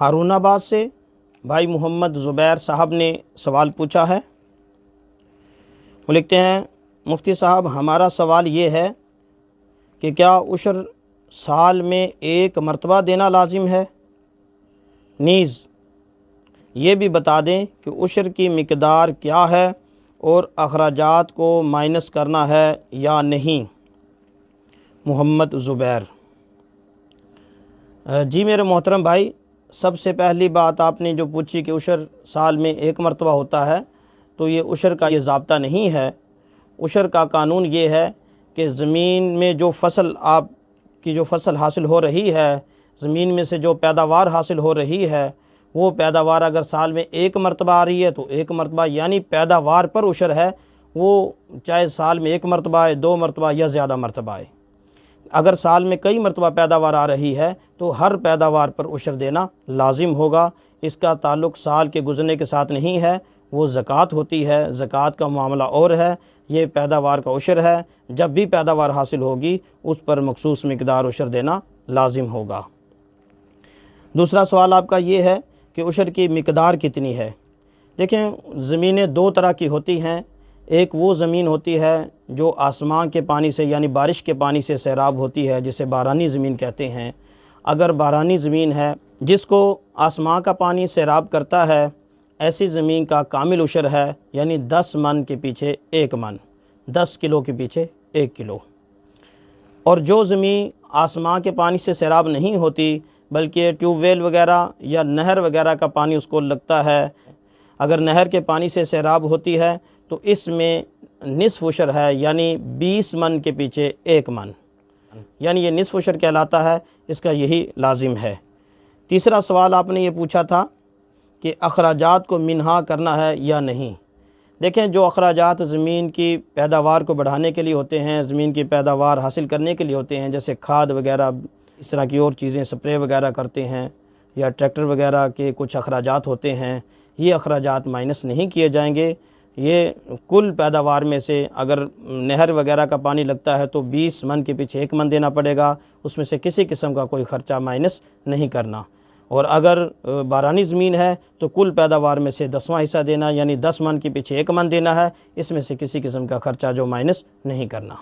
ہارون آباد سے بھائی محمد زبیر صاحب نے سوال پوچھا ہے۔ وہ لکھتے ہیں مفتی صاحب ہمارا سوال یہ ہے کہ کیا عشر سال میں ایک مرتبہ دینا لازم ہے؟ نیز یہ بھی بتا دیں کہ عشر کی مقدار کیا ہے اور اخراجات کو مائنس کرنا ہے یا نہیں۔ محمد زبیر۔ جی میرے محترم بھائی، سب سے پہلی بات آپ نے جو پوچھی کہ عشر سال میں ایک مرتبہ ہوتا ہے، تو یہ عشر کا یہ ضابطہ نہیں ہے۔ عشر کا قانون یہ ہے کہ زمین میں جو فصل آپ کی جو فصل حاصل ہو رہی ہے، زمین میں سے جو پیداوار حاصل ہو رہی ہے، وہ پیداوار اگر سال میں ایک مرتبہ آ رہی ہے تو ایک مرتبہ، یعنی پیداوار پر عشر ہے، وہ چاہے سال میں ایک مرتبہ آئے، دو مرتبہ یا زیادہ مرتبہ آئے۔ اگر سال میں کئی مرتبہ پیداوار آ رہی ہے تو ہر پیداوار پر عشر دینا لازم ہوگا۔ اس کا تعلق سال کے گزرنے کے ساتھ نہیں ہے، وہ زکوٰۃ ہوتی ہے، زکوٰۃ کا معاملہ اور ہے، یہ پیداوار کا عشر ہے۔ جب بھی پیداوار حاصل ہوگی اس پر مخصوص مقدار عشر دینا لازم ہوگا۔ دوسرا سوال آپ کا یہ ہے کہ عشر کی مقدار کتنی ہے؟ دیکھیں، زمینیں دو طرح کی ہوتی ہیں۔ ایک وہ زمین ہوتی ہے جو آسمان کے پانی سے یعنی بارش کے پانی سے سیراب ہوتی ہے، جسے بارانی زمین کہتے ہیں۔ اگر بارانی زمین ہے جس کو آسمان کا پانی سیراب کرتا ہے، ایسی زمین کا کامل عشر ہے، یعنی 10 من کے پیچھے 1 من، 10 کلو کے پیچھے 1 کلو۔ اور جو زمین آسمان کے پانی سے سیراب نہیں ہوتی بلکہ ٹیوب ویل وغیرہ یا نہر وغیرہ کا پانی اس کو لگتا ہے، اگر نہر کے پانی سے سیراب ہوتی ہے تو اس میں نصف عشر ہے، یعنی 20 من کے پیچھے 1 من، یعنی یہ نصف عشر کہلاتا ہے، اس کا یہی لازم ہے۔ تیسرا سوال آپ نے یہ پوچھا تھا کہ اخراجات کو منہا کرنا ہے یا نہیں۔ دیکھیں، جو اخراجات زمین کی پیداوار کو بڑھانے کے لیے ہوتے ہیں، زمین کی پیداوار حاصل کرنے کے لیے ہوتے ہیں، جیسے کھاد وغیرہ، اس طرح کی اور چیزیں، سپرے وغیرہ کرتے ہیں، یا ٹریکٹر وغیرہ کے کچھ اخراجات ہوتے ہیں، یہ اخراجات مائنس نہیں کیے جائیں گے۔ یہ کل پیداوار میں سے اگر نہر وغیرہ کا پانی لگتا ہے تو 20 من کے پیچھے 1 من دینا پڑے گا، اس میں سے کسی قسم کا کوئی خرچہ مائنس نہیں کرنا۔ اور اگر بارانی زمین ہے تو کل پیداوار میں سے 10واں حصہ دینا، یعنی 10 من کے پیچھے 1 من دینا ہے، اس میں سے کسی قسم کا خرچہ جو مائنس نہیں کرنا۔